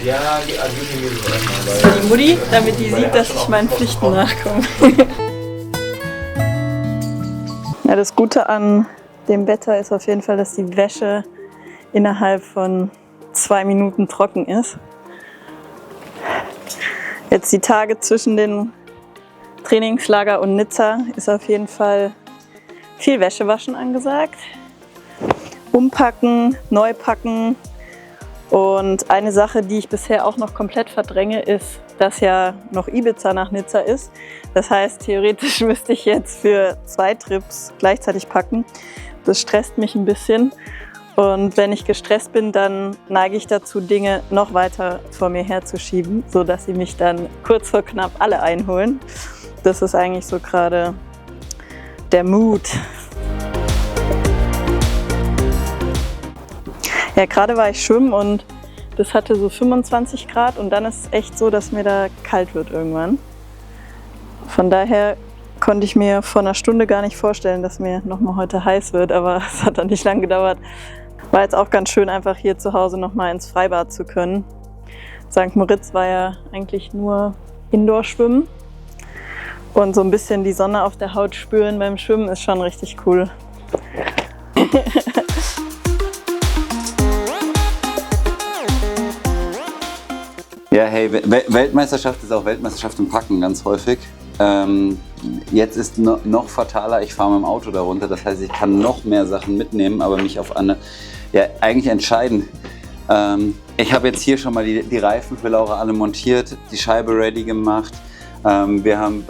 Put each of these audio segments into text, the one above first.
Ja, also gib mir so erstmal. Für die Mutti, damit die sieht, dass ich meinen Pflichten nachkomme. Ja, das Gute an dem Wetter ist auf jeden Fall, dass die Wäsche innerhalb von 2 Minuten trocken ist. Jetzt die Tage zwischen den Trainingslager und Nizza ist auf jeden Fall viel Wäschewaschen angesagt. Umpacken, neu packen. Und eine Sache, die ich bisher auch noch komplett verdränge, ist, dass ja noch Ibiza nach Nizza ist. Das heißt, theoretisch müsste ich jetzt für 2 Trips gleichzeitig packen. Das stresst mich ein bisschen. Und wenn ich gestresst bin, dann neige ich dazu, Dinge noch weiter vor mir herzuschieben, sodass sie mich dann kurz vor knapp alle einholen. Das ist eigentlich so gerade der Mood. Ja, gerade war ich schwimmen und das hatte so 25 Grad und dann ist es echt so, dass mir da kalt wird irgendwann. Von daher konnte ich mir vor einer Stunde gar nicht vorstellen, dass mir nochmal heute heiß wird, aber es hat dann nicht lange gedauert. War jetzt auch ganz schön, einfach hier zu Hause nochmal ins Freibad zu können. St. Moritz war ja eigentlich nur Indoor-Schwimmen und so ein bisschen die Sonne auf der Haut spüren beim Schwimmen ist schon richtig cool. Ja, hey, Weltmeisterschaft ist auch Weltmeisterschaft im Packen ganz häufig. Jetzt ist noch fataler, ich fahre mit dem Auto darunter, das heißt, ich kann noch mehr Sachen mitnehmen, aber mich auf eine, ja, eigentlich entscheiden. Ich habe jetzt hier schon mal die Reifen für Laura alle montiert, die Scheibe ready gemacht. Wir haben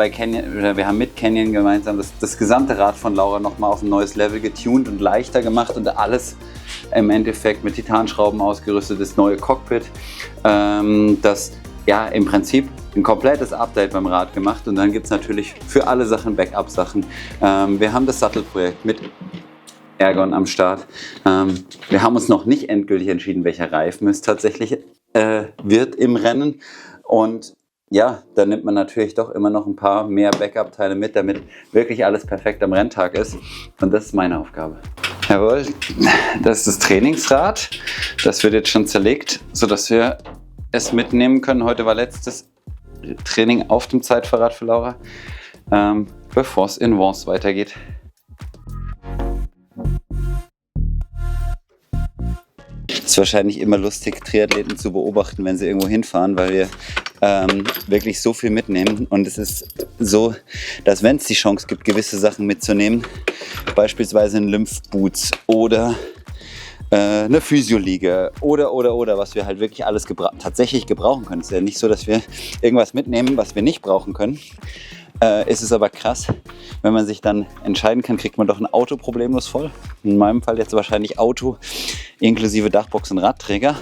mit Canyon gemeinsam das gesamte Rad von Laura nochmal auf ein neues Level getuned und leichter gemacht und alles im Endeffekt mit Titanschrauben ausgerüstet, das neue Cockpit. Das ja im Prinzip ein komplettes Update beim Rad gemacht und dann gibt es natürlich für alle Sachen Backup-Sachen. Wir haben das Sattelprojekt mit Ergon am Start. Wir haben uns noch nicht endgültig entschieden, welcher Reifen es tatsächlich wird im Rennen und ja, da nimmt man natürlich doch immer noch ein paar mehr Backup-Teile mit, damit wirklich alles perfekt am Renntag ist. Und das ist meine Aufgabe. Jawohl, das ist das Trainingsrad. Das wird jetzt schon zerlegt, sodass wir es mitnehmen können. Heute war letztes Training auf dem Zeitfahrrad für Laura, bevor es in Vence weitergeht. Es ist wahrscheinlich immer lustig, Triathleten zu beobachten, wenn sie irgendwo hinfahren, weil wir wirklich so viel mitnehmen. Und es ist so, dass wenn es die Chance gibt, gewisse Sachen mitzunehmen, beispielsweise ein Lymphboots oder eine Physioliege oder, was wir halt wirklich alles tatsächlich gebrauchen können. Es ist ja nicht so, dass wir irgendwas mitnehmen, was wir nicht brauchen können. Es ist aber krass, wenn man sich dann entscheiden kann, kriegt man doch ein Auto problemlos voll. In meinem Fall jetzt wahrscheinlich Auto inklusive Dachbox und Radträger.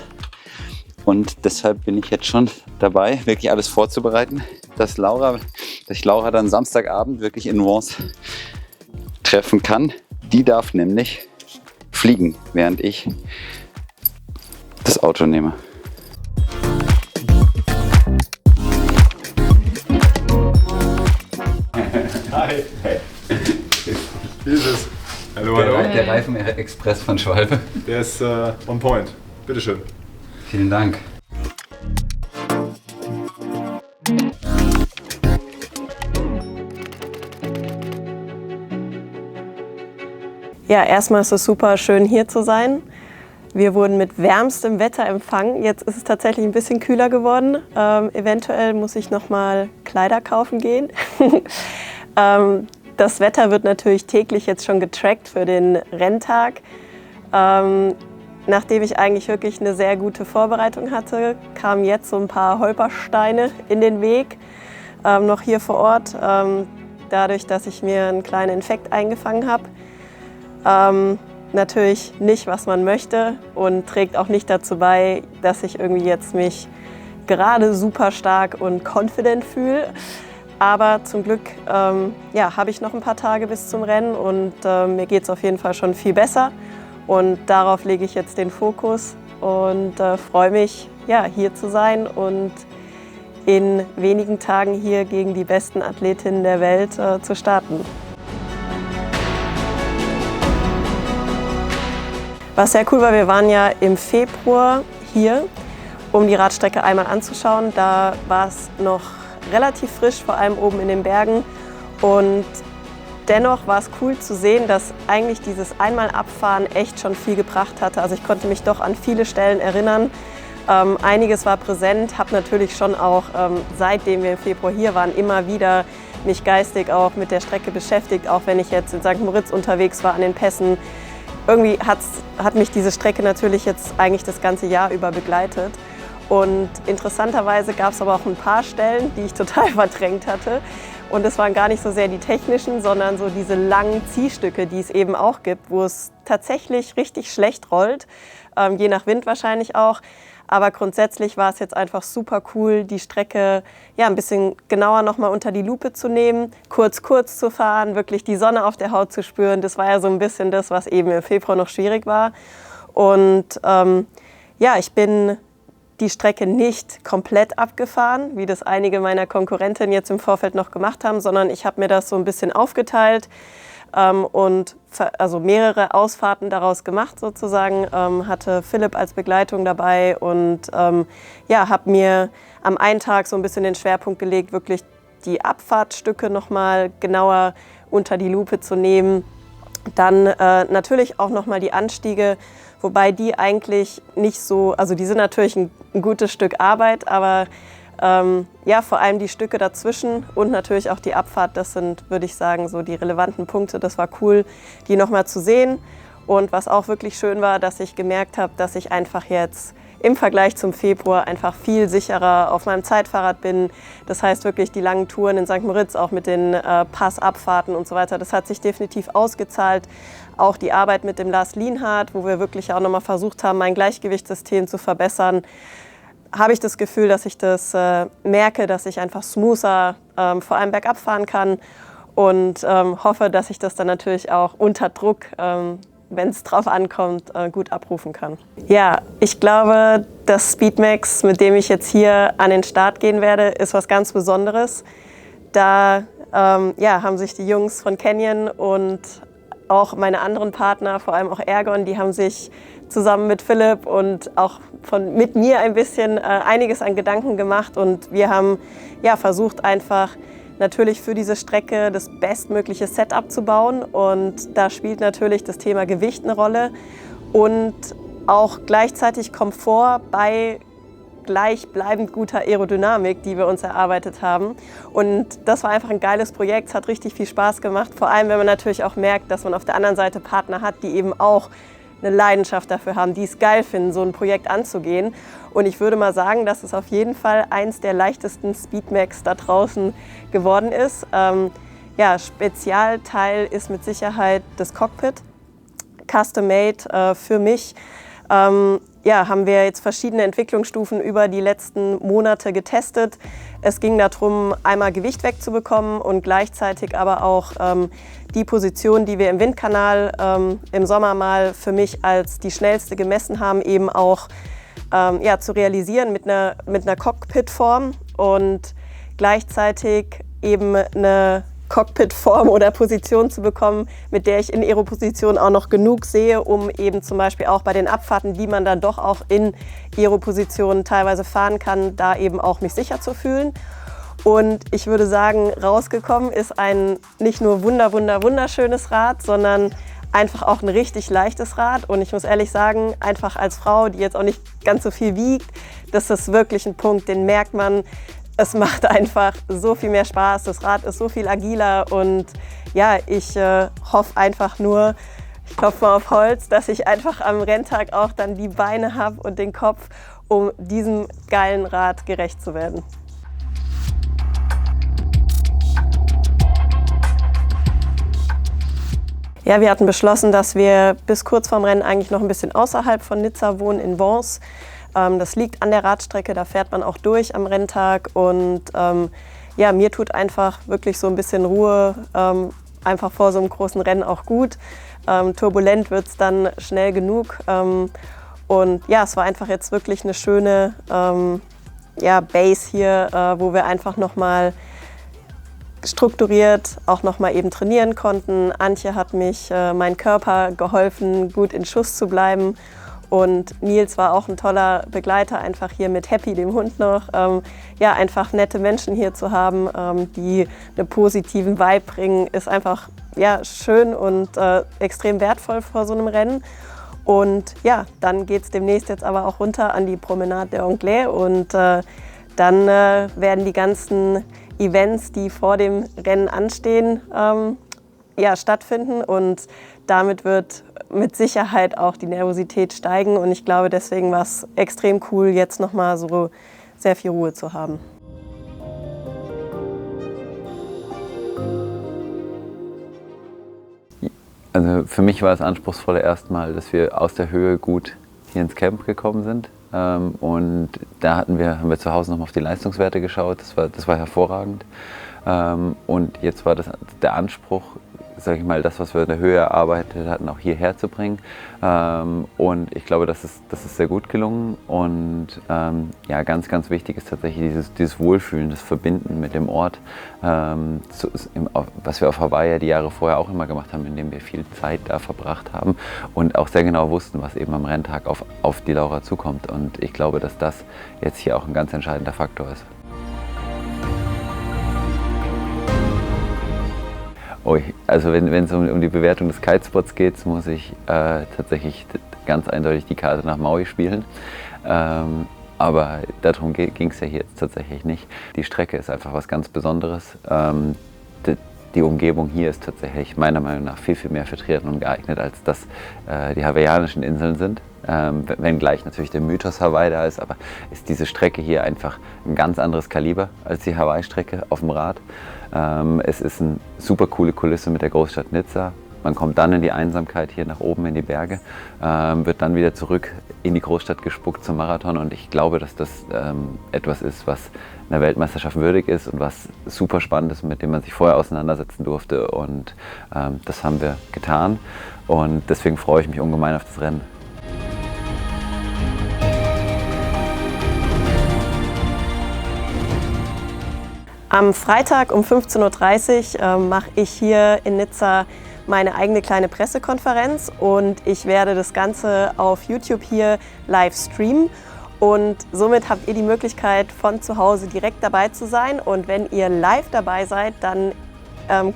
Und deshalb bin ich jetzt schon dabei, wirklich alles vorzubereiten, dass ich Laura dann Samstagabend wirklich in Vence treffen kann. Die darf nämlich fliegen, während ich das Auto nehme. Hi. Hey. Wie ist es? Hallo, Der Reifen-Express von Schwalbe. Der ist on point. Bitteschön. Vielen Dank. Ja, erstmal ist es super schön hier zu sein. Wir wurden mit wärmstem Wetter empfangen. Jetzt ist es tatsächlich ein bisschen kühler geworden. Eventuell muss ich noch mal Kleider kaufen gehen. Das Wetter wird natürlich täglich jetzt schon getrackt für den Renntag. Nachdem ich eigentlich wirklich eine sehr gute Vorbereitung hatte, kamen jetzt so ein paar Holpersteine in den Weg, noch hier vor Ort, dadurch, dass ich mir einen kleinen Infekt eingefangen habe. Natürlich nicht, was man möchte und trägt auch nicht dazu bei, dass ich irgendwie jetzt mich gerade super stark und confident fühle. Aber zum Glück ja, habe ich noch ein paar Tage bis zum Rennen und mir geht es auf jeden Fall schon viel besser. Und darauf lege ich jetzt den Fokus und freue mich, ja, hier zu sein und in wenigen Tagen hier gegen die besten Athletinnen der Welt zu starten. Was sehr cool war, wir waren ja im Februar hier um die Radstrecke einmal anzuschauen. Da war es noch relativ frisch, vor allem oben in den Bergen. Und dennoch war es cool zu sehen, dass eigentlich dieses Einmal-Abfahren echt schon viel gebracht hatte. Also ich konnte mich doch an viele Stellen erinnern. Einiges war präsent, habe natürlich schon auch, seitdem wir im Februar hier waren, immer wieder mich geistig auch mit der Strecke beschäftigt, auch wenn ich jetzt in St. Moritz unterwegs war an den Pässen. Irgendwie hat mich diese Strecke natürlich jetzt eigentlich das ganze Jahr über begleitet. Und interessanterweise gab es aber auch ein paar Stellen, die ich total verdrängt hatte. Und es waren gar nicht so sehr die technischen, sondern so diese langen Ziehstücke, die es eben auch gibt, wo es tatsächlich richtig schlecht rollt, je nach Wind wahrscheinlich auch. Aber grundsätzlich war es jetzt einfach super cool, die Strecke ja, ein bisschen genauer nochmal unter die Lupe zu nehmen, kurz zu fahren, wirklich die Sonne auf der Haut zu spüren. Das war ja so ein bisschen das, was eben im Februar noch schwierig war. Und ja, ich bin die Strecke nicht komplett abgefahren, wie das einige meiner Konkurrentinnen jetzt im Vorfeld noch gemacht haben, sondern ich habe mir das so ein bisschen aufgeteilt und also mehrere Ausfahrten daraus gemacht sozusagen, hatte Philipp als Begleitung dabei und ja, habe mir am einen Tag so ein bisschen den Schwerpunkt gelegt, wirklich die Abfahrtstücke nochmal genauer unter die Lupe zu nehmen. Dann natürlich auch nochmal die Anstiege, wobei die eigentlich nicht so, also die sind natürlich ein gutes Stück Arbeit, aber ja, vor allem die Stücke dazwischen und natürlich auch die Abfahrt, das sind, würde ich sagen, so die relevanten Punkte. Das war cool, die nochmal zu sehen. Und was auch wirklich schön war, dass ich gemerkt habe, dass ich einfach jetzt im Vergleich zum Februar einfach viel sicherer auf meinem Zeitfahrrad bin. Das heißt wirklich die langen Touren in St. Moritz, auch mit den Passabfahrten und so weiter, das hat sich definitiv ausgezahlt. Auch die Arbeit mit dem Lars Lienhardt, wo wir wirklich auch nochmal versucht haben, mein Gleichgewichtssystem zu verbessern, habe ich das Gefühl, dass ich das merke, dass ich einfach smoother vor allem bergab fahren kann und hoffe, dass ich das dann natürlich auch unter Druck, wenn es drauf ankommt, gut abrufen kann. Ja, ich glaube, das Speedmax, mit dem ich jetzt hier an den Start gehen werde, ist was ganz Besonderes. Da ja, haben sich die Jungs von Canyon und auch meine anderen Partner, vor allem auch Ergon, die haben sich zusammen mit Philipp und auch mit mir ein bisschen einiges an Gedanken gemacht. Und wir haben ja, versucht einfach natürlich für diese Strecke das bestmögliche Setup zu bauen. Und da spielt natürlich das Thema Gewicht eine Rolle und auch gleichzeitig Komfort bei gleichbleibend guter Aerodynamik, die wir uns erarbeitet haben. Und das war einfach ein geiles Projekt, es hat richtig viel Spaß gemacht. Vor allem, wenn man natürlich auch merkt, dass man auf der anderen Seite Partner hat, die eben auch eine Leidenschaft dafür haben, die es geil finden, so ein Projekt anzugehen. Und ich würde mal sagen, dass es auf jeden Fall eins der leichtesten Speedmax da draußen geworden ist. Ja, Spezialteil ist mit Sicherheit das Cockpit, custom-made für mich. Ja, haben wir jetzt verschiedene Entwicklungsstufen über die letzten Monate getestet. Es ging darum, einmal Gewicht wegzubekommen und gleichzeitig aber auch die Position, die wir im Windkanal im Sommer mal für mich als die schnellste gemessen haben, eben auch ja, zu realisieren mit einer Cockpit-Form und gleichzeitig eben eine Cockpit-Form oder Position zu bekommen, mit der ich in Aeroposition auch noch genug sehe, um eben zum Beispiel auch bei den Abfahrten, die man dann doch auch in Aeroposition teilweise fahren kann, da eben auch mich sicher zu fühlen. Und ich würde sagen, rausgekommen ist ein nicht nur wunderschönes Rad, sondern einfach auch ein richtig leichtes Rad. Und ich muss ehrlich sagen, einfach als Frau, die jetzt auch nicht ganz so viel wiegt, das ist wirklich ein Punkt, den merkt man. Es macht einfach so viel mehr Spaß, das Rad ist so viel agiler und ja, ich hoffe einfach nur, ich klopfe mal auf Holz, dass ich einfach am Renntag auch dann die Beine habe und den Kopf, um diesem geilen Rad gerecht zu werden. Ja, wir hatten beschlossen, dass wir bis kurz vorm Rennen eigentlich noch ein bisschen außerhalb von Nizza wohnen, in Vence. Das liegt an der Radstrecke, da fährt man auch durch am Renntag und ja, mir tut einfach wirklich so ein bisschen Ruhe einfach vor so einem großen Rennen auch gut. Turbulent wird es dann schnell genug und ja, es war einfach jetzt wirklich eine schöne ja, Base hier, wo wir einfach nochmal strukturiert auch nochmal eben trainieren konnten. Antje hat mich, mein Körper geholfen, gut in Schuss zu bleiben. Und Nils war auch ein toller Begleiter, einfach hier mit Happy, dem Hund noch. Ja, einfach nette Menschen hier zu haben, die einen positiven Vibe bringen, ist einfach ja, schön und extrem wertvoll vor so einem Rennen. Und ja, dann geht es demnächst jetzt aber auch runter an die Promenade der Anglais und dann werden die ganzen Events, die vor dem Rennen anstehen, ja, stattfinden und damit wird mit Sicherheit auch die Nervosität steigen und ich glaube, deswegen war es extrem cool, jetzt nochmal so sehr viel Ruhe zu haben. Also für mich war es anspruchsvoller erstmal, dass wir aus der Höhe gut hier ins Camp gekommen sind. Und da haben wir zu Hause noch mal auf die Leistungswerte geschaut. Das war hervorragend. Und jetzt war der Anspruch, sage ich mal, das, was wir in der Höhe erarbeitet hatten, auch hierher zu bringen. Und ich glaube, das ist sehr gut gelungen. Und ja, ganz, ganz wichtig ist tatsächlich dieses Wohlfühlen, das Verbinden mit dem Ort, was wir auf Hawaii ja die Jahre vorher auch immer gemacht haben, indem wir viel Zeit da verbracht haben und auch sehr genau wussten, was eben am Renntag auf die Laura zukommt. Und ich glaube, dass das jetzt hier auch ein ganz entscheidender Faktor ist. Also wenn es um die Bewertung des Kitespots geht, muss ich tatsächlich ganz eindeutig die Karte nach Maui spielen. Aber darum ging es ja hier jetzt tatsächlich nicht. Die Strecke ist einfach was ganz Besonderes. Die Umgebung hier ist tatsächlich meiner Meinung nach viel, viel mehr für Triathlon geeignet, als das die hawaiianischen Inseln sind. Wenngleich natürlich der Mythos Hawaii da ist, aber ist diese Strecke hier einfach ein ganz anderes Kaliber als die Hawaii-Strecke auf dem Rad. Es ist eine super coole Kulisse mit der Großstadt Nizza. Man kommt dann in die Einsamkeit hier nach oben in die Berge, wird dann wieder zurück in die Großstadt gespuckt zum Marathon und ich glaube, dass das etwas ist, was einer Weltmeisterschaft würdig ist und was super spannend ist, mit dem man sich vorher auseinandersetzen durfte und das haben wir getan und deswegen freue ich mich ungemein auf das Rennen. Am Freitag um 15:30 Uhr mache ich hier in Nizza meine eigene kleine Pressekonferenz und ich werde das Ganze auf YouTube hier live streamen und somit habt ihr die Möglichkeit von zu Hause direkt dabei zu sein und wenn ihr live dabei seid, dann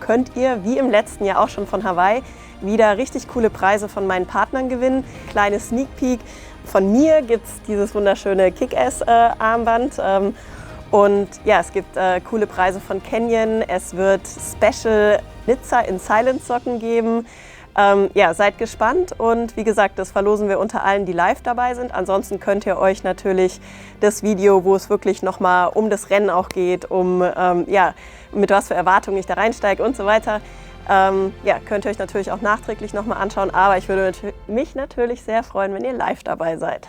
könnt ihr wie im letzten Jahr auch schon von Hawaii wieder richtig coole Preise von meinen Partnern gewinnen. Kleine Sneak Peek von mir gibt es dieses wunderschöne Kick-Ass-Armband. Und ja, es gibt coole Preise von Canyon. Es wird Special Nizza in Silent Socken geben. Ja, seid gespannt und wie gesagt, das verlosen wir unter allen, die live dabei sind. Ansonsten könnt ihr euch natürlich das Video, wo es wirklich nochmal um das Rennen auch geht, ja, mit was für Erwartungen ich da reinsteige und so weiter, ja, könnt ihr euch natürlich auch nachträglich nochmal anschauen. Aber ich würde mich natürlich sehr freuen, wenn ihr live dabei seid.